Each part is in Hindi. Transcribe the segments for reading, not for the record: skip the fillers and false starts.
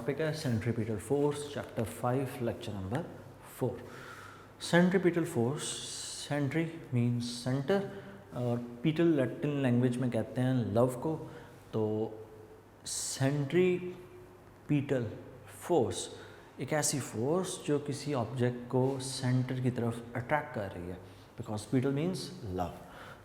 टॉपिक है centripetal force, chapter 5, lecture number 4। Centripetal force, centri means centre और पीटल लैटिन लैंग्वेज में कहते हैं लव को। तो सेंट्रीपिटल फोर्स एक ऐसी फोर्स जो किसी ऑब्जेक्ट को सेंटर की तरफ अट्रैक्ट कर रही है, बिकॉज पीटल मीन्स लव।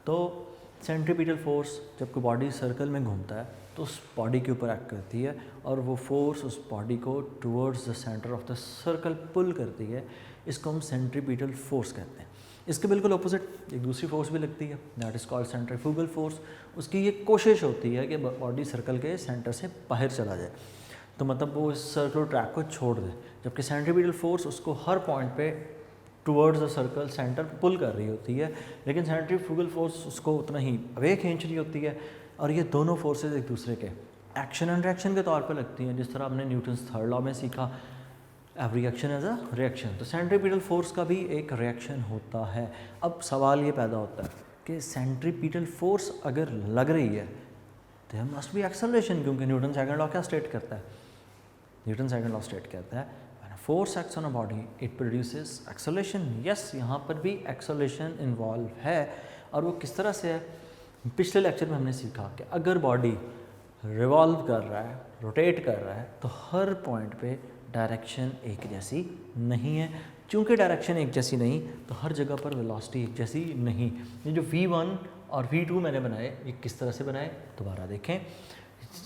तो सेंट्रीपिटल फोर्स जब कोई बॉडी सर्कल में घूमता है तो उस बॉडी के ऊपर एक्ट करती है और वो फोर्स उस बॉडी को towards the centre of the circle pull करती है। इसको हम सेंट्रीपिटल फोर्स कहते हैं। इसके बिल्कुल ऑपोजिट एक दूसरी फोर्स भी लगती है, that is called centrifugal force. उसकी ये कोशिश होती है कि बॉडी सर्कल के सेंटर से बाहर चला जाए, तो मतलब वो इस सर्कुलर ट्रैक को छोड़ दे, जबकि सेंट्रीपिटल फोर्स उसको हर पॉइंट पे टुवर्ड्स द सर्कल सेंटर पुल कर रही होती है, लेकिन सेंट्रीफ्यूगल फोर्स उसको उतना ही अवे खींच रही होती है। और ये दोनों फोर्सेस एक दूसरे के एक्शन एंड रिएक्शन के तौर पर लगती हैं, जिस तरह हमने न्यूटन्स थर्ड लॉ में सीखा, every action has a reaction. तो सेंट्रीपिटल फोर्स का भी एक रिएक्शन होता है। अब सवाल ये पैदा होता है कि सेंट्रीपिटल फोर्स अगर लग रही है तो देयर मस्ट बी एक्सेलरेशन, क्योंकि न्यूटन सेकंड लॉ क्या स्टेट करता है? न्यूटन सेकंड लॉ स्टेट कहता है force acts on a body it produces acceleration. Yes, यहाँ पर भी एक्सेलरेशन इन्वॉल्व है। और वो किस तरह से है? पिछले लेक्चर में हमने सीखा कि अगर बॉडी रिवॉल्व कर रहा है, रोटेट कर रहा है, तो हर पॉइंट पे डायरेक्शन एक जैसी नहीं है। चूँकि डायरेक्शन एक जैसी नहीं तो हर जगह पर वेलोसिटी एक जैसी नहीं। ये जो v1 और v2 मैंने बनाए, ये किस तरह से बनाए दोबारा देखें।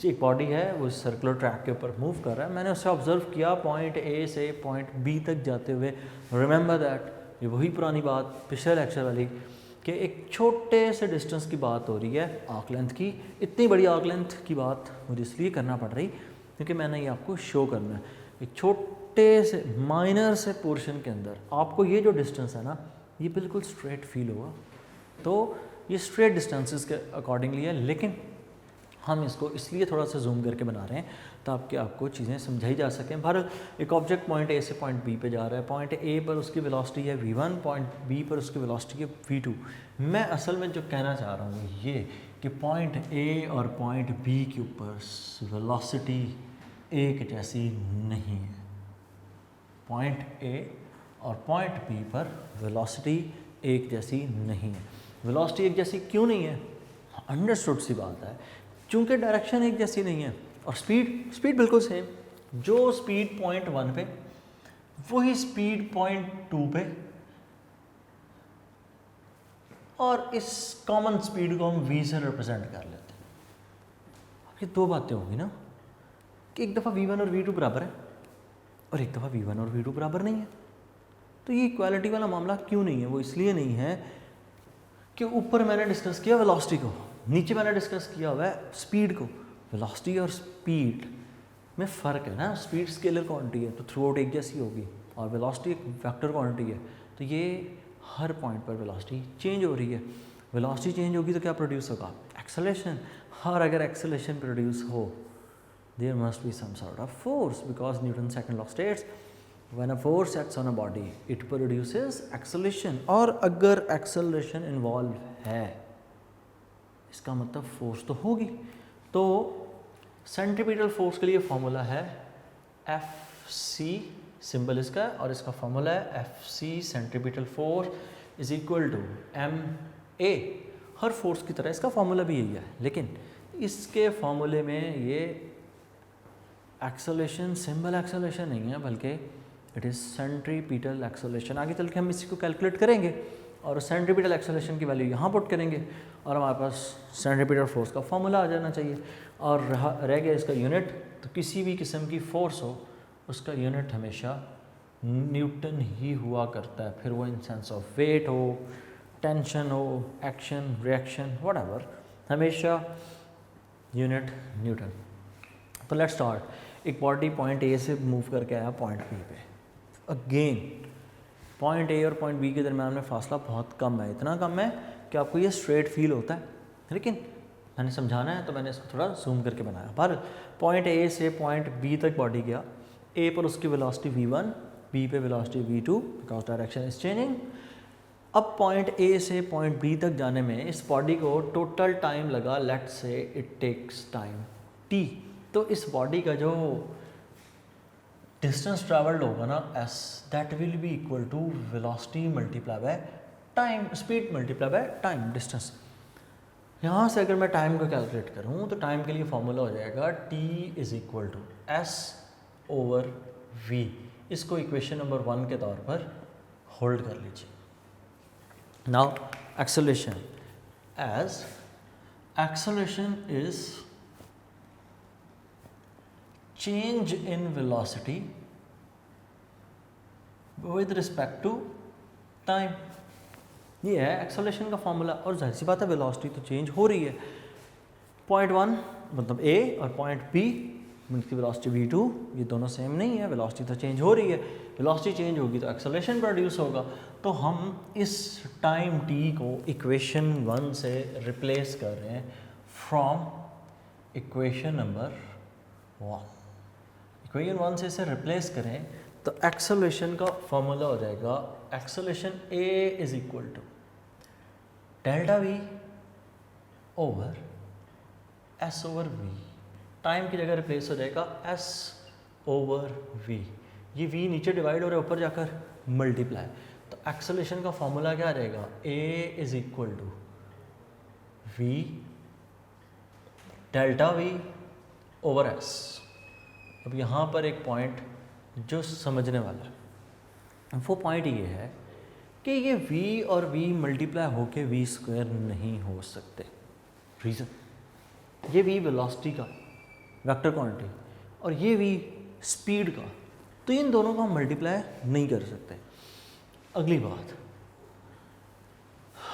एक बॉडी है वो सर्कुलर ट्रैक के ऊपर मूव कर रहा है, मैंने उसे ऑब्जर्व किया पॉइंट ए से पॉइंट बी तक जाते हुए। रिमेंबर दैट, ये वही पुरानी बात पिछले लेक्चर वाली कि एक छोटे से डिस्टेंस की बात हो रही है, आर्क लेंथ की। इतनी बड़ी आर्क लेंथ की बात मुझे इसलिए करना पड़ रही क्योंकि मैंने ये आपको शो करना है। एक छोटे से माइनर से पोर्शन के अंदर आपको ये जो डिस्टेंस है ना, ये बिल्कुल स्ट्रेट फील होगा। तो ये स्ट्रेट डिस्टेंसेस के अकॉर्डिंगली है, लेकिन हम इसको इसलिए थोड़ा सा जूम करके बना रहे हैं ताकि आपको चीज़ें समझाई जा सकें। भारत एक ऑब्जेक्ट पॉइंट ए से पॉइंट बी पे जा रहा है, पॉइंट ए पर उसकी वेलोसिटी है v1, पॉइंट बी पर उसकी वेलोसिटी है v2। मैं असल में जो कहना चाह रहा हूँ ये कि पॉइंट ए और पॉइंट बी के ऊपर वेलोसिटी एक जैसी नहीं है। पॉइंट ए और पॉइंट बी पर वेलोसिटी एक जैसी नहीं है। वेलोसिटी एक जैसी क्यों नहीं है? अंडरस्टूड सी बात है, चूँकि डायरेक्शन एक जैसी नहीं है और स्पीड बिल्कुल सेम। जो स्पीड पॉइंट 1 पे वही स्पीड पॉइंट 2 पे, और इस कॉमन स्पीड को हम v से रिप्रेजेंट कर लेते हैं। अब ये दो बातें होंगी ना कि एक दफ़ा v1 और v2 बराबर है और एक दफ़ा v1 और v2 बराबर नहीं है। तो ये इक्वालिटी वाला मामला क्यों नहीं है? वो इसलिए नहीं है कि ऊपर मैंने डिस्कस किया वेलोसिटी को, नीचे मैंने डिस्कस किया हुआ है स्पीड को। वेलोसिटी और स्पीड में फ़र्क है ना। स्पीड स्केलर क्वांटिटी है तो थ्रू आउट एक जैसी होगी, और वेलोसिटी एक वेक्टर क्वांटिटी है, तो ये हर पॉइंट पर वेलोसिटी चेंज हो रही है। वेलोसिटी चेंज होगी तो क्या प्रोड्यूस होगा? एक्सेलरेशन। और अगर एक्सेलरेशन प्रोड्यूस हो, there must be some sort of force, because Newton second law states when a force acts on a body it produces acceleration। और अगर एक्सेलरेशन इन्वॉल्व है इसका मतलब फोर्स तो होगी। तो सेंट्रीपिटल फोर्स के लिए फॉर्मूला है Fc, सिंबल इसका, और इसका फॉर्मूला है Fc centripetal force is equal to ma। हर फोर्स की तरह इसका फॉर्मूला भी यही है, लेकिन इसके फॉर्मूले में ये एक्सेलरेशन सिंबल एक्सेलरेशन नहीं है, बल्कि इट इज़ सेंट्रीपिटल एक्सेलरेशन। आगे चल के हम इसी को कैलकुलेट करेंगे और सेंट्रीपिटल एक्सेलरेशन की वैल्यू यहाँ पुट करेंगे और हमारे पास सेंट्रीपिटल फोर्स का फॉर्मूला आ जाना चाहिए। और रह गया इसका यूनिट, तो किसी भी किस्म की फोर्स हो उसका यूनिट हमेशा न्यूटन ही हुआ करता है, फिर वो इन सेंस ऑफ वेट हो, टेंशन हो, एक्शन, रिएक्शन, व्हाटएवर, हमेशा यूनिट न्यूटन। तो लेट्स स्टार्ट। एक बॉडी पॉइंट ए से मूव करके आया पॉइंट बी पे। अगेन पॉइंट ए और पॉइंट बी के दरम्यान में फासला बहुत कम है, इतना कम है कि आपको ये स्ट्रेट फील होता है, लेकिन मैंने समझाना है तो मैंने इसको थोड़ा जूम करके बनाया। पर पॉइंट ए से पॉइंट बी तक बॉडी गया, ए पर उसकी वेलोसिटी v1, बी पे velocity v2, because direction is changing. अब पॉइंट ए से पॉइंट बी तक जाने में इस बॉडी को टोटल टाइम लगा, let's say it takes time t। तो इस बॉडी का जो डिस्टेंस ट्रैवल्ड होगा ना s, that will be equal to velocity multiply by time, speed multiply by time distance. यहाँ से अगर मैं टाइम को कैलकुलेट करूँ तो टाइम के लिए फॉर्मूला हो जाएगा t is equal to s over v। इसको इक्वेशन नंबर 1 के तौर पर होल्ड कर लीजिए। Now acceleration, as acceleration is change in velocity with respect to time. ये है एक्सेलरेशन का फॉर्मूला। और जाहिर सी बात है वेलोसिटी तो चेंज हो रही है, पॉइंट 1 मतलब A और पॉइंट B मीन्स की वेलोसिटी v2, ये दोनों सेम नहीं है, वेलोसिटी तो चेंज हो रही है। वेलोसिटी चेंज होगी तो एक्सेलरेशन प्रोड्यूस होगा। तो हम इस टाइम t को इक्वेशन 1 से रिप्लेस कर रहे हैं फ्रॉम इक्वेशन नंबर 1। इक्वेशन 1 से इसे रिप्लेस करें तो एक्सेलरेशन का फॉर्मूला हो जाएगा acceleration A is equal to delta V over S over V। Time की जगह रिप्लेस हो जाएगा S ओवर V। ये V नीचे डिवाइड हो रहा है, ऊपर जाकर मल्टीप्लाई। तो एक्सेलरेशन का फॉर्मूला क्या आ जाएगा, A is equal to V delta V over S। अब यहाँ पर एक पॉइंट जो समझने वाला है, वो पॉइंट ये है कि ये v और v मल्टीप्लाई होके v स्क्वायर नहीं हो सकते। रीज़न, ये v वेलोसिटी का वेक्टर क्वांटिटी और ये v स्पीड का, तो इन दोनों को हम मल्टीप्लाई नहीं कर सकते। अगली बात,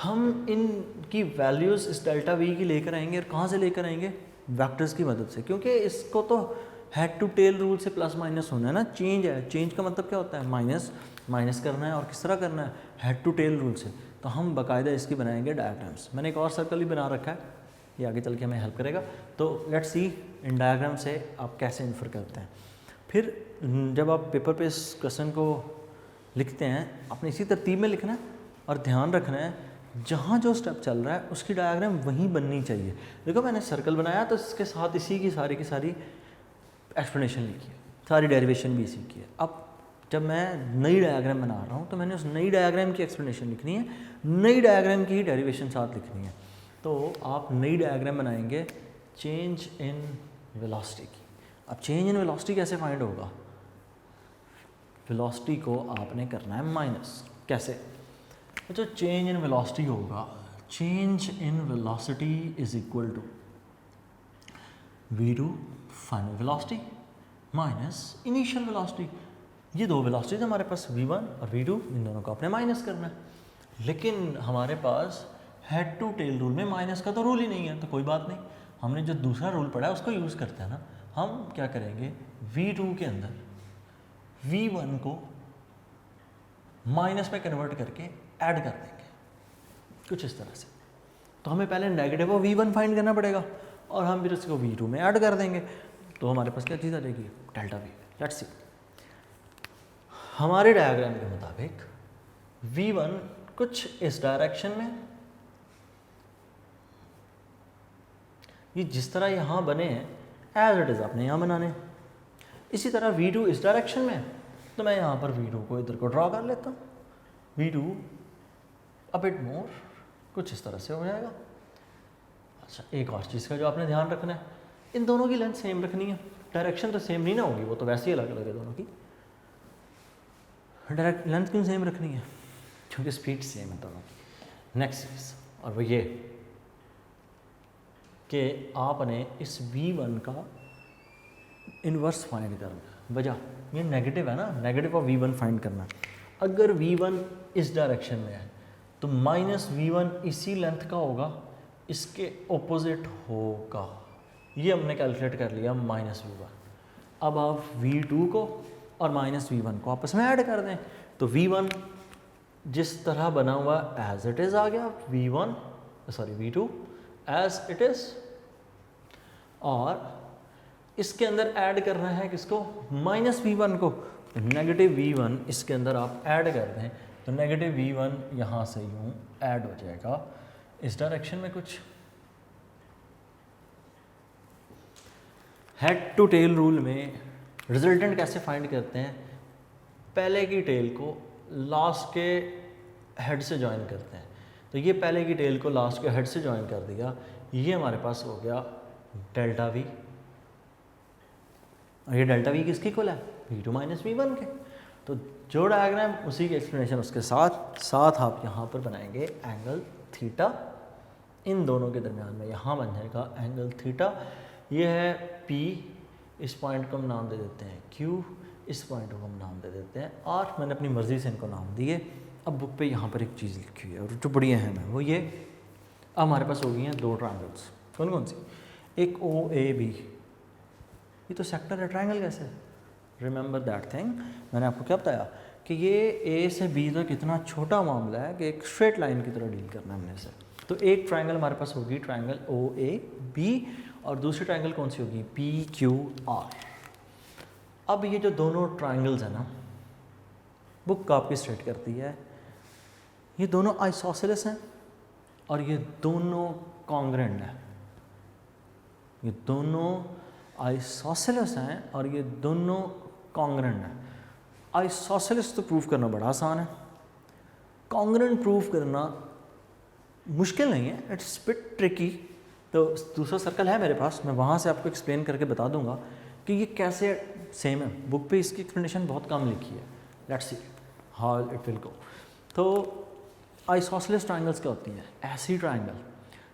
हम इनकी वैल्यूज़ इस डेल्टा v की लेकर आएंगे, और कहाँ से लेकर आएंगे, वेक्टर्स की मदद से, क्योंकि इसको तो हेड टू टेल रूल से प्लस माइनस होना है ना। चेंज है, चेंज का मतलब क्या होता है, माइनस माइनस करना है। और किस तरह करना है, हेड टू टेल रूल से। तो हम बाकायदा इसकी बनाएंगे डायग्राम्स। मैंने एक और सर्कल भी बना रखा है, ये आगे चल के हमें हेल्प करेगा। तो लेट्स सी इन डायग्राम से आप कैसे इन्फर करते हैं। फिर जब आप पेपर पे इस क्वेश्चन को लिखते हैं, आपने इसी तरतीब में लिखना है और ध्यान रखना है जहाँ जो स्टेप चल रहा है उसकी डायग्राम वहीं बननी चाहिए। देखो मैंने सर्कल बनाया तो इसके साथ इसी की सारी एक्सप्लेनेशन लिखी है, सारी डेरिवेशन भी इसी की है। अब जब मैं नई डायग्राम बना रहा हूँ तो मैंने उस नई डायग्राम की एक्सप्लेनेशन लिखनी है, नई डायग्राम की ही डेरिवेशन साथ लिखनी है। तो आप नई डायग्राम बनाएंगे चेंज इन वेलोसिटी की। अब चेंज इन वेलोसिटी कैसे फाइंड होगा, वेलोसिटी को आपने करना है माइनस। कैसे, जो चेंज इन वेलोसिटी होगा, change in velocity is equal to v2 final velocity minus initial velocity. ये दो वेलोसिटीज हमारे पास v1 और v2, इन दोनों को आपने माइनस करना है। लेकिन हमारे पास हेड टू टेल रूल में माइनस का तो रूल ही नहीं है, तो कोई बात नहीं, हमने जो दूसरा रूल पढ़ा है उसको यूज़ करते हैं ना। हम क्या करेंगे, v2 के अंदर v1 को माइनस में कन्वर्ट करके ऐड कर देंगे कुछ इस तरह से। तो हमें पहले नेगेटिव ऑफ v1 फाइंड करना पड़ेगा और हम फिर उसको v2 में ऐड कर देंगे। तो हमारे पास क्या चीज़ आ जाएगी, डेल्टा v। लेट्स सी, हमारे डायग्राम के मुताबिक v1 कुछ इस डायरेक्शन में, ये जिस तरह यहाँ बने हैं एज इट इज़ आपने यहाँ बनाने। इसी तरह v2 इस डायरेक्शन में, तो मैं यहाँ पर v2 को इधर को ड्रॉ कर लेता हूँ। v2 अ बिट मोर कुछ इस तरह से हो जाएगा। अच्छा, एक और चीज़ का जो आपने ध्यान रखना है, इन दोनों की लेंथ सेम रखनी है। डायरेक्शन तो सेम नहीं ना होगी, वो तो वैसे ही अलग अलग है दोनों की। डायरेक्ट लेंथ क्यों सेम रखनी है, क्योंकि स्पीड सेम है दोनों की। नेक्स्ट चीज़, और वो ये कि आपने इस v1 का इन्वर्स फाइंड करना है। वजह ये नेगेटिव है ना, नेगेटिव ऑफ v1 फाइंड करना है। अगर v1 इस डायरेक्शन में है तो माइनस v1 इसी लेंथ का होगा, इसके ऑपोजिट होगा। ये हमने कैलकुलेट कर लिया माइनस v1। अब आप v2 को और माइनस v1 को आपस में ऐड कर दें, तो v1 जिस तरह बना हुआ एज इट इज़ आ गया, v2 एज इट इज़, और इसके अंदर ऐड करना है किसको, माइनस v1 को। नेगेटिव v1 इसके अंदर आप ऐड कर दें तो नेगेटिव v1 यहाँ से यूँ ऐड हो जाएगा इस डायरेक्शन में कुछ। हेड टू टेल रूल में रिजल्टेंट कैसे फाइंड करते हैं? पहले की टेल को लास्ट के हेड से ज्वाइन करते हैं। तो ये पहले की टेल को लास्ट के हेड से ज्वाइन कर दिया, ये हमारे पास हो गया डेल्टा वी। और ये डेल्टा वी किसकी इक्वल है? V2 माइनस V1 के। तो जो डायग्राम उसी की एक्सप्लेनेशन उसके साथ आप यहाँ पर बनाएंगे एंगल थीटा, इन दोनों के दरमियान में यहाँ बन जाएगा एंगल थीटा। ये है P, इस पॉइंट को हम नाम दे देते हैं Q, इस पॉइंट को हम नाम दे देते हैं R। मैंने अपनी मर्ज़ी से इनको नाम दिए। अब बुक पे यहाँ पर एक चीज़ लिखी हुई है और जो बड़ी अहम है वो ये, अब हमारे पास हो गई हैं दो ट्रायंगल्स। कौन कौन सी? एक OAB, ये तो सेक्टर है, ट्रायंगल कैसे है? रिमेंबर दैट थिंग, मैंने आपको क्या बताया कि ये A से B तक इतना छोटा मामला है कि एक स्ट्रेट लाइन की तरह डील करना है हमने से। तो एक ट्रायंगल हमारे पास होगी ट्रायंगल OAB और दूसरी ट्रायंगल कौन सी होगी? PQR। अब ये जो दोनों ट्रायंगल्स हैं ना, बुक आपकी स्ट्रेट करती है, ये दोनों आइसोसेलेस हैं और ये दोनों कॉन्ग्रेंट हैं। ये दोनों आइसोसेलेस हैं और ये दोनों कॉन्ग्रेंट हैं। आइसोसेलेस तो प्रूफ करना बड़ा आसान है, कॉन्ग्रेंट प्रूफ करना मुश्किल नहीं है, इट्स बिट ट्रिकी। तो दूसरा सर्कल है मेरे पास, मैं वहाँ से आपको एक्सप्लेन करके बता दूंगा कि ये कैसे सेम है। बुक पे इसकी एक्सप्लेनेशन बहुत कम लिखी है, let's see how it will go. तो आइसोसेलेस ट्रायंगल्स क्या होती हैं? ऐसी ट्रायंगल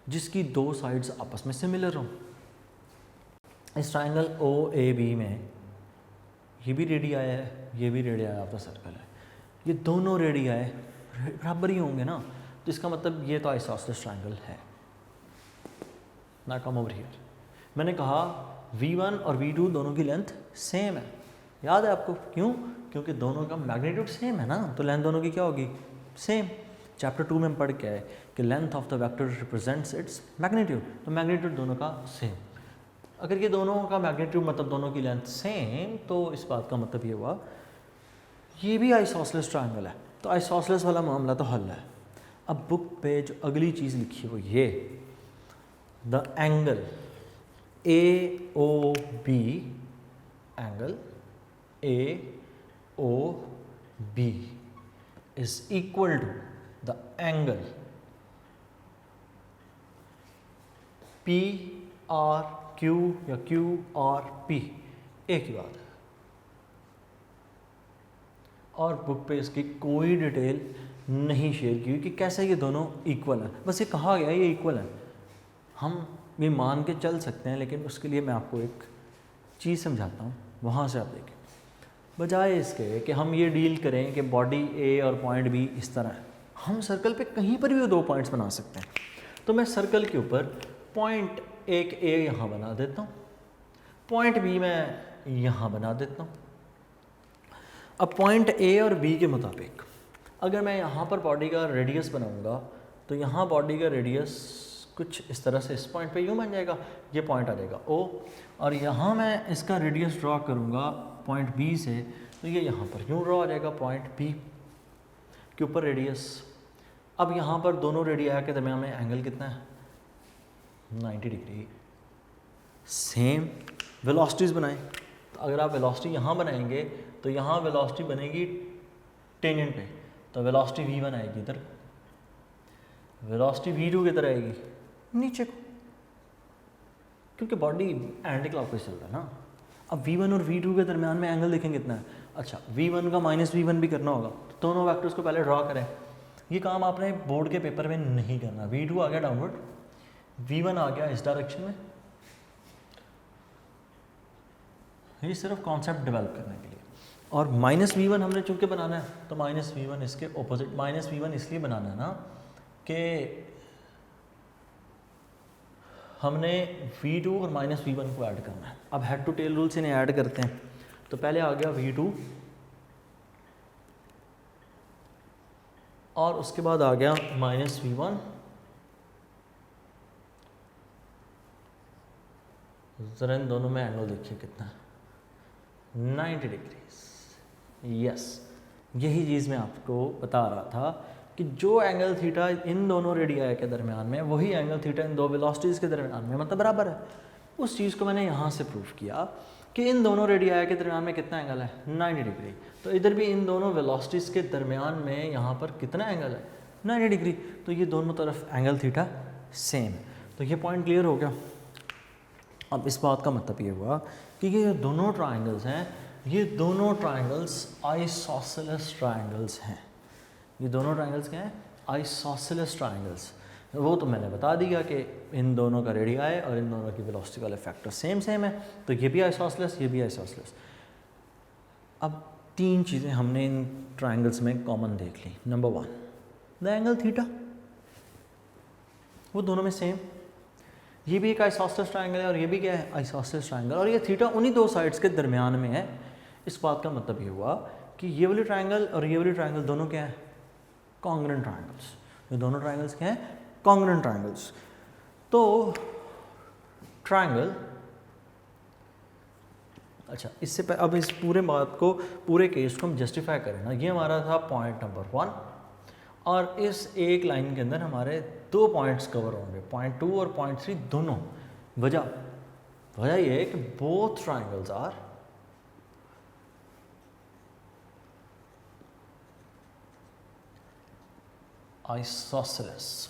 जिसकी दो साइड्स आपस में सिमिलर हों। इस ट्रायंगल OAB में ये भी रेडियाई है, ये भी रेडियाई ऑफ द सर्कल है, ये दोनों रेडियाई बराबर ही होंगे ना, तो इसका मतलब ये तो आइसोसेलेस ट्रायंगल है। ना कम ओवर हियर, मैंने कहा V1 और V2 दोनों की लेंथ सेम है, याद है आपको? क्यों? क्योंकि दोनों का मैग्नीट्यूड सेम है ना, तो लेंथ दोनों की क्या होगी? सेम। चैप्टर 2 में हम पढ़ के आए कि length of the vector represents its magnitude, तो मैग्नीट्यूड दोनों का सेम। अगर ये दोनों का मैग्नीट्यूड मतलब दोनों की लेंथ सेम, तो इस बात का मतलब ये हुआ ये भी आइसोसेलेस ट्रायंगल है। तो आइसोसेलेस वाला मामला तो हल है। अब बुक पे जो अगली चीज़ लिखी है वो ये, the angle AOB, angle AOB is equal to the angle PRQ या QRP, एक ही बात है। और बुक पे इसकी कोई डिटेल नहीं शेयर की कि कैसे ये दोनों इक्वल हैं, बस ये कहा गया ये इक्वल है। हम ये मान के चल सकते हैं, लेकिन उसके लिए मैं आपको एक चीज़ समझाता हूँ, वहाँ से आप देखें। बजाय इसके कि हम ये डील करें कि बॉडी A और पॉइंट B इस तरह है, हम सर्कल पे कहीं पर भी दो पॉइंट्स बना सकते हैं। तो मैं सर्कल के ऊपर पॉइंट एक A यहाँ बना देता हूँ, पॉइंट B मैं यहाँ बना देता हूँ। अब पॉइंट A और B के मुताबिक अगर मैं यहाँ पर बॉडी का रेडियस बनाऊँगा, तो यहाँ बॉडी का रेडियस कुछ इस तरह से इस पॉइंट पे यूँ बन जाएगा, ये पॉइंट आ जाएगा O, और यहाँ मैं इसका रेडियस ड्रॉ करूँगा पॉइंट B से, तो ये यहाँ पर यूँ ड्रॉ आ जाएगा पॉइंट B के ऊपर रेडियस। अब यहाँ पर दोनों रेडियाई के दरमियान में एंगल कितना है? 90 डिग्री। सेम वेलोसिटीज़ बनाएं, तो अगर आप वेलोसिटी यहाँ बनाएंगे तो यहाँ वेलोसिटी बनेगी टेंजेंट पे, तो वेलोसिटी V1 आएगी इधर, वेलोसिटी V2 किधर आएगी? नीचे को, क्योंकि बॉडी एंटी क्लॉकवाइज चल रहा है ना। अब V1 और V2 के दरमियान में एंगल देखेंगे कितना है? अच्छा, V1 का माइनस V1 भी करना होगा, तो दोनों वेक्टर्स को पहले ड्रॉ करें। ये काम आपने बोर्ड के पेपर में नहीं करना। V2 आ गया डाउनवर्ड, V1 आ गया इस डायरेक्शन में, ये सिर्फ कॉन्सेप्ट डेवलप करने के लिए। और माइनस V1 हमने चूँकि बनाना है, तो माइनस V1 इसके ऑपोजिट, माइनस V1 इसलिए बनाना है ना कि हमने V2 और माइनस V1 को ऐड करना है। अब हेड टू टेल रूल से इन्हें ऐड करते हैं, तो पहले आ गया V2 और उसके बाद आ गया माइनस V1, ज़रा इन दोनों में एंगल देखिए कितना है, 90 डिग्रीज। यस, यही चीज़ मैं आपको बता रहा था कि जो एंगल थीटा इन दोनों रेडियाई के दरमियान में, वही एंगल थीटा इन दो वेलोसिटीज़ के दरमियान में मतलब बराबर है। उस चीज़ को मैंने यहाँ से प्रूफ किया। कि इन दोनों रेडियाई के दरमियान में कितना एंगल है 90 डिग्री। तो इधर भी इन दोनों वेलोसिटीज़ के दरमियान में यहाँ पर कितना एंगल है 90 डिग्री। तो ये दोनों तरफ एंगल थीटा सेम है। तो ये पॉइंट क्लियर हो गया। अब इस बात का मतलब ये हुआ कि ये दोनों ट्राइंगल्स हैं, ये दोनों ट्राइंगल्स आइसोसेलेस ट्राइंगल्स हैं। ये दोनों ट्राइंगल्स क्या हैं आइसोसेलेस ट्राइंगल्स। वो तो मैंने बता दिया कि इन दोनों का रेडियाई और इन दोनों की वेलोसिटी वाले फैक्टर सेम है। तो ये भी आइसोसेलेस, ये भी आइसोसेलेस। अब तीन चीज़ें हमने इन ट्राइंगल्स में कॉमन देख ली। नंबर 1 द एंगल थीटा, वो दोनों में सेम। ये भी एक आइसोसेलेस ट्राइंगल है और ये भी क्या है आइसोसेलेस ट्राइंगल, और ये थीटा उन्हीं दो साइड्स के दरमियान में है। इस बात का मतलब ये हुआ कि ये वाली ट्राइंगल और ये वाली ट्राइंगल दोनों क्या है कॉन्ग्रुएंट ट्राइंगल्स। ये दोनों ट्राइंगल्स क्या हैं कॉन्ग्रुएंट ट्राइंगल्स। तो ट्राइंगल, अच्छा इससे अब इस पूरे बात को, पूरे केस को हम जस्टिफाई करें ना। ये हमारा था पॉइंट नंबर 1 और इस एक लाइन के अंदर हमारे 2 पॉइंट्स कवर होंगे, पॉइंट 2 और पॉइंट 3 दोनों। वजह ये है कि बोथ ट्राइंगल्स आर आइसोसेलेस।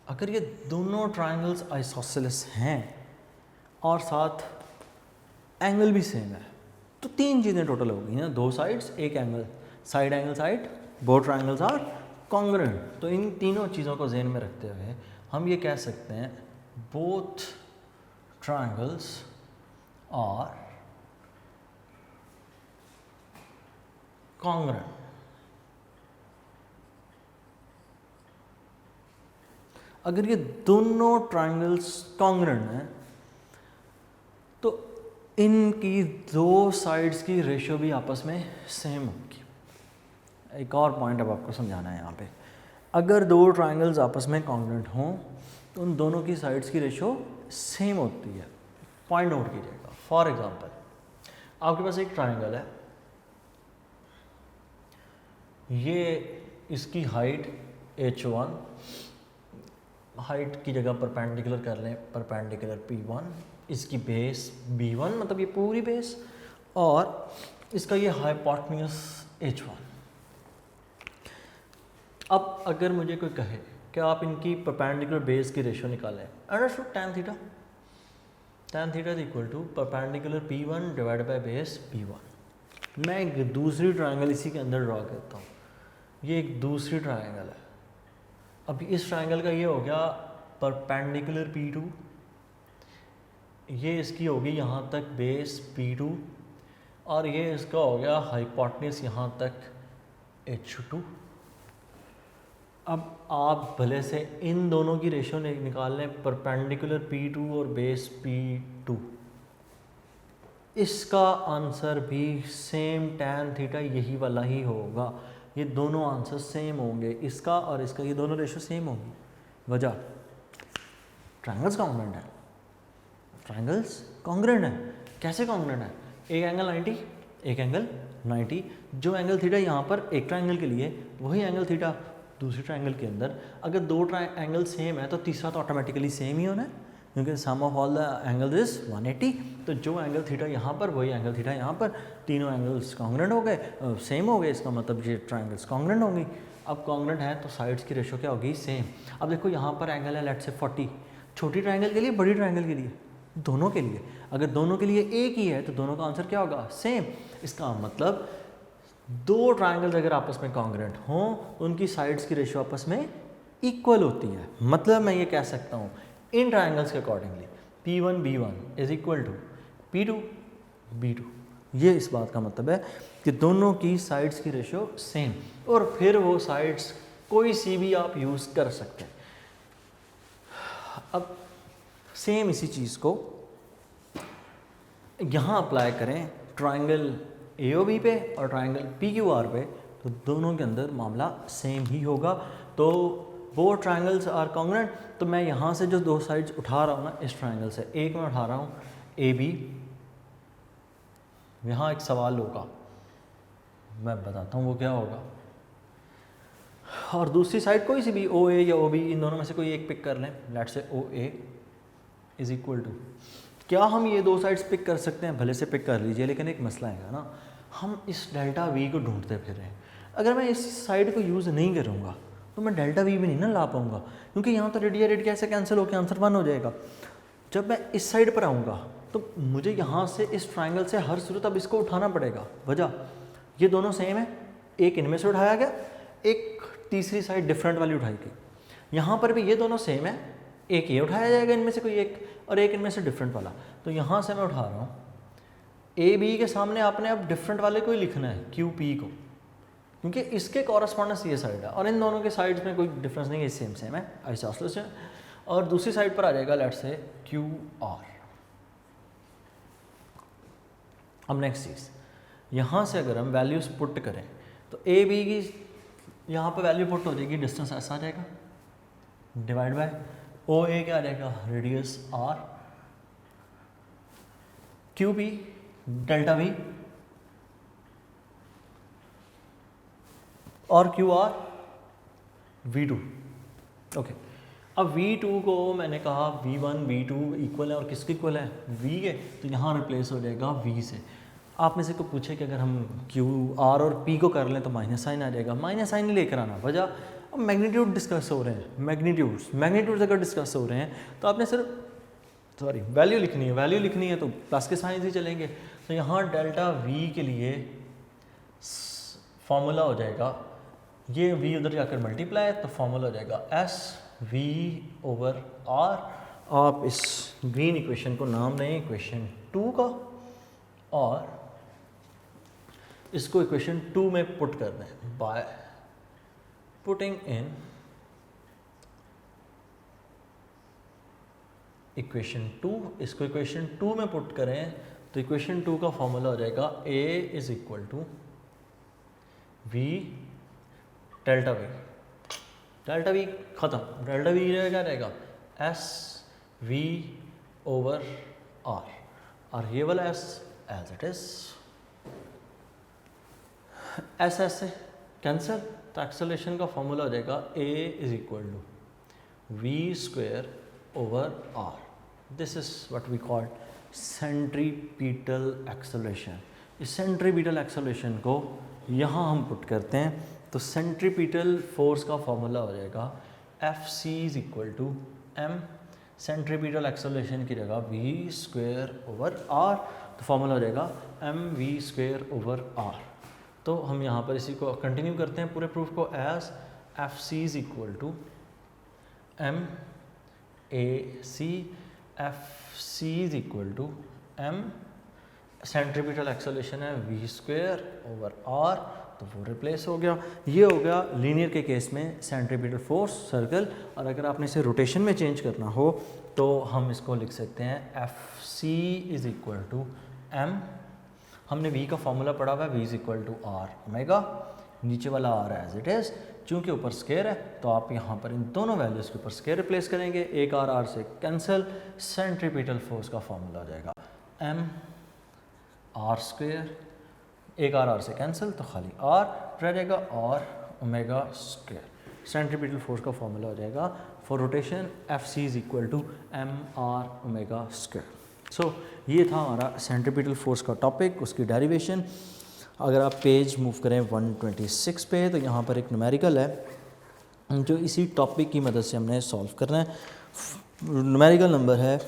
अगर ये दोनों ट्राइंगल्स आइसोसेलेस हैं और साथ एंगल भी सेम है तो 3 चीज़ें टोटल हो गई ना, 2 साइड्स, एक angle, side angle side, both triangles are congruent. तो इन तीनों चीज़ों को ज़हन में रखते हुए हम ये कह सकते हैं बोथ ट्राइंगल्स आर कॉन्ग्रुएंट। अगर ये दोनों ट्राइंगल्स कॉन्ग्रुएंट हैं तो इनकी 2 साइड्स की रेशियो भी आपस में सेम होगी। एक और पॉइंट अब आपको समझाना है यहाँ पे। अगर 2 ट्राइंगल्स आपस में कॉन्ग्रुएंट हों तो उन दोनों की साइड्स की रेशियो सेम होती है। पॉइंट नोट कीजिएगा। फॉर एग्जांपल आपके पास एक ट्राइंगल है, ये इसकी हाइट h1, हाइट की जगह परपेंडिकुलर कर लें, परपेंडिकुलर P1, इसकी बेस B1 मतलब ये पूरी बेस, और इसका ये हाइपोटेन्यूज H1। अब अगर मुझे कोई कहे कि आप इनकी परपेंडिकुलर बेस की रेशियो निकालें, understood tan theta is equal to perpendicular P1 divide by base P1। मैं एक दूसरी ट्राइंगल इसी के अंदर ड्रॉ करता हूँ। ये एक दूसरी ट्राइंगल है। अब इस ट्राइंगल का ये हो गया परपेंडिकुलर P2, ये इसकी होगी यहाँ तक बेस P2, और ये इसका हो गया हाइपोटेन्यूज यहाँ तक H2। अब आप भले से इन दोनों की रेशियो निकाल लें, परपेंडिकुलर P2 और बेस P2, इसका आंसर भी सेम tan थीटा यही वाला ही होगा। ये दोनों आंसर सेम होंगे, इसका और इसका, ये दोनों रेशियो सेम होंगी। वजह ट्राइंगल्स कॉन्ग्रुएंट है, ट्राइंगल्स कॉन्ग्रुएंट है। कैसे कॉन्ग्रुएंट है? एक एंगल 90, एक एंगल 90। जो एंगल थीटा यहाँ पर एक ट्राइंगल के लिए, वही एंगल थीटा दूसरे ट्राइंगल के अंदर। अगर 2 एंगल सेम है तो तीसरा तो ऑटोमेटिकली सेम ही होना है, क्योंकि sum of all the angle is 180। तो जो एंगल थीटा यहाँ पर वही एंगल थीटा यहाँ पर, तीनों एंगल्स कॉन्ग्रुएंट हो गए, सेम हो गए। इसका मतलब ये ट्राइंगल्स कॉन्ग्रुएंट होंगी। अब कॉन्ग्रुएंट है तो साइड्स की रेशियो क्या होगी सेम। अब देखो यहाँ पर एंगल है लेट्स से 40, छोटी ट्राइंगल के लिए, बड़ी ट्राइंगल के लिए, दोनों के लिए। अगर दोनों के लिए एक ही है तो दोनों का आंसर क्या होगा सेम। इसका मतलब 2 ट्राइंगल्स अगर आपस में कॉन्ग्रुएंट हों तो उनकी साइड्स की रेशियो आपस में इक्वल होती है। मतलब मैं ये कह सकता हूँ इन ट्राइंगल्स के accordingly P1 B1 is equal to P2 B2। ये इस बात का मतलब है कि दोनों की साइड्स की रेशियो सेम, और फिर वो साइड्स कोई सी भी आप यूज़ कर सकते हैं। अब सेम इसी चीज़ को यहाँ अप्लाई करें ट्राइंगल AOB पे और ट्राइंगल PQR पे, तो दोनों के अंदर मामला सेम ही होगा। तो वो ट्राइंगल्स आर कॉन्ग्रुएंट। तो मैं यहाँ से जो 2 साइड्स उठा रहा हूँ ना इस ट्राइंगल से, एक मैं उठा रहा हूँ AB, यहाँ एक सवाल होगा, मैं बताता हूँ वो क्या होगा, और दूसरी साइड कोई सी भी OA या OB, इन दोनों में से कोई एक पिक कर लें, let's say OA। Is equal to, क्या हम ये दो साइड्स पिक कर सकते हैं? भले से पिक कर लीजिए, लेकिन एक मसला आएगा ना, हम इस डेल्टा वी को ढूंढते फिर रहे हैं। अगर मैं इस साइड को यूज़ नहीं करूँगा तो मैं डेल्टा वी भी नहीं ना ला पाऊँगा, क्योंकि यहाँ तो रेडिया रेड कैसे कैंसिल होकर आंसर 1 हो जाएगा। जब मैं इस साइड पर आऊँगा तो मुझे यहाँ से इस ट्राइंगल से हर सूरत अब इसको उठाना पड़ेगा। वजह, ये दोनों सेम है, एक इनमें से उठाया गया, एक तीसरी साइड डिफरेंट वाली उठाई गई। यहाँ पर भी ये दोनों सेम है, एक ये उठाया जाएगा इनमें से कोई एक, और एक इनमें से डिफरेंट वाला। तो यहाँ से मैं उठा रहा हूँ ए बी के सामने आपने अब डिफरेंट वाले को ही लिखना है, क्यू पी को, क्योंकि इसके कॉरस्पॉन्डेंस ये साइड है और इन दोनों के साइड्स में कोई डिफरेंस नहीं है, सेम सेम है आइसोसेलेस है। और दूसरी साइड पर आ जाएगा लेट्स से क्यू आर। अब नेक्स्ट चीज़, यहाँ से अगर हम वैल्यूज पुट करें तो ए बी की यहाँ पर वैल्यू पुट हो जाएगी, डिस्टेंस ऐसा आ जाएगा डिवाइड बाय ओ ए क्या आ जाएगा, radius r, q b delta v, और q r v two. Okay, अब V2 को मैंने कहा V1 V2 इक्वल है और किसके इक्वल है, V के, तो यहाँ रिप्लेस हो जाएगा V से। आप में से को पूछे कि अगर हम QR और P को कर लें तो माइनस साइन आ जाएगा, माइनस साइन ही लेकर आना। वजह, अब मैग्नीट्यूड डिस्कस हो रहे हैं, मैग्नीट्यूड्स अगर डिस्कस हो रहे हैं तो आपने सिर्फ वैल्यू लिखनी है, वैल्यू लिखनी है तो प्लस के साइन ही चलेंगे। तो यहाँ डेल्टा V के लिए फॉर्मूला हो जाएगा, ये V उधर जाकर मल्टीप्लाई, तो फॉर्मूला हो जाएगा एस V ओवर आर। आप इस ग्रीन इक्वेशन को नाम दें इक्वेशन 2 का और इसको इक्वेशन 2 में पुट कर दें बाय पुटिंग इन इक्वेशन 2। इसको इक्वेशन 2 में पुट करें तो इक्वेशन 2 का फॉर्मूला हो जाएगा A is equal to V delta v, delta v खत्म, डेल्टा वी क्या रहेगा एस वी ओवर आर, और ये वाला s as it is, s s से कैंसिल, तो एक्सेलरेशन का फॉर्मूला हो जाएगा a is equal to v square over r. This is what we call centripetal acceleration. इस सेंट्रीपिटल एक्सेलरेशन को यहाँ हम पुट करते हैं तो सेंट्रीपिटल फोर्स का फॉर्मूला हो जाएगा F C is equal to M, centripetal acceleration की जगह वी स्क्वेयर ओवर आर, तो फॉर्मूला हो जाएगा M we square over R. तो हम यहाँ पर इसी को कंटिन्यू करते हैं पूरे प्रूफ को, as F C is equal to M A C, F C is equal to M, centripetal acceleration है वी स्क्वेयर ओवर आर, तो वो रिप्लेस हो गया। ये हो गया लीनियर के केस में सेंट्रीपिटल फोर्स सर्कल। और अगर आपने इसे रोटेशन में चेंज करना हो तो हम इसको लिख सकते हैं F C is equal to M, हमने V का फॉर्मूला पढ़ा हुआ है, V is equal to R omega, नीचे वाला आर एज इट इज़, चूँकि ऊपर स्केयर है तो आप यहाँ पर इन दोनों वैल्यूज़ के ऊपर स्केयर रिप्लेस करेंगे, एक आर से कैंसिल, सेंट्रीपिटल फोर्स का फॉर्मूला हो जाएगा एम आर स्क्वेयर, एक आर से कैंसिल तो खाली आर रह जाएगा और ओमेगा स्क्वेयर। सेंट्रीपिटल फोर्स का फॉर्मूला हो जाएगा for rotation F C is equal to m r omega square. So ये था हमारा सेंट्रीपिटल फोर्स का टॉपिक, उसकी डेरिवेशन। अगर आप पेज मूव करें 126 पे तो यहाँ पर एक न्यूमेरिकल है जो इसी टॉपिक की मदद से हमने सॉल्व करना है। न्यूमेरिकल नंबर है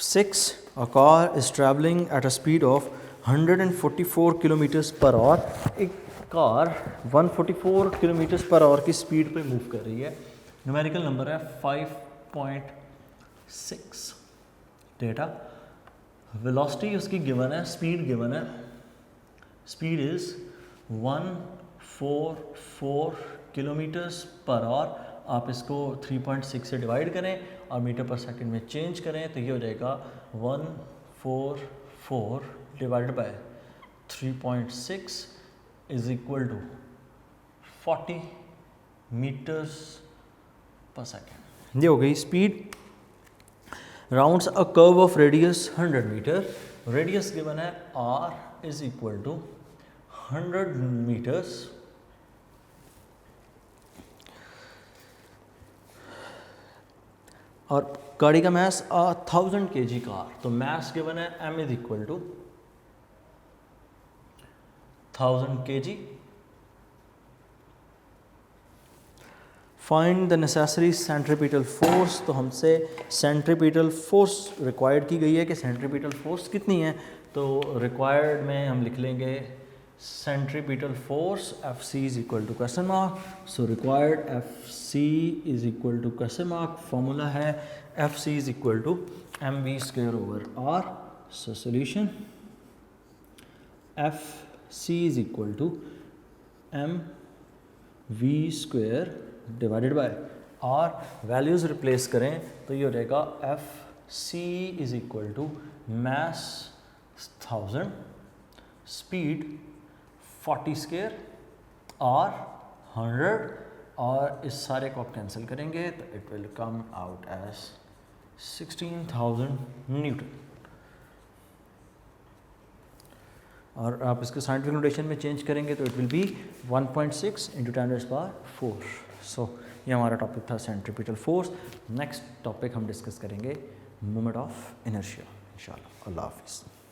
6, a car is travelling at a speed of 144 kilometres per hour. एक कार 144 किलोमीटर्स पर आवर की स्पीड पे मूव कर रही है। न्यूमेरिकल नंबर है 5.6। डेटा वेलोसिटी उसकी गिवन है, स्पीड गिवन है, speed is 144 kilometres per hour. आप इसको 3.6 से डिवाइड करें और मीटर पर सेकंड में चेंज करें तो ये हो जाएगा 144 divided by 3.6 is equal to 40 metres पर सेकेंड। ये हो गई speed. Rounds a curve of radius 100 metre, radius given है r is equal to 100 metres, और गाड़ी का मास 1000 kg कार, तो मास गिवन है m is equal to 1000 kg। Find the necessary centripetal force, तो हमसे सेंट्रीपिटल फोर्स रिक्वायर्ड की गई है कि सेंट्रीपिटल फोर्स कितनी है, तो रिक्वायर्ड में हम लिख लेंगे centripetal force F C is equal to question mark, so required F C is equal to question mark, formula है F C is equal to m we square over r, so solution F C is equal to m we square divided by r, values replace करें तो ये हो जाएगा F C is equal to mass 1000, speed 40 square, r 100, और इस सारे को आप कैंसिल करेंगे तो it will come out as 16,000 newton. और आप इसके साइंटिफिक नोटेशन में चेंज करेंगे तो it will be 1.6 into 10⁻⁴। So ये हमारा टॉपिक था सेंट्रीपिटल फोर्स। नेक्स्ट टॉपिक हम डिस्कस करेंगे मोमेंट ऑफ इनर्शिया इंशाल्लाह। अल्लाह हाफिज़।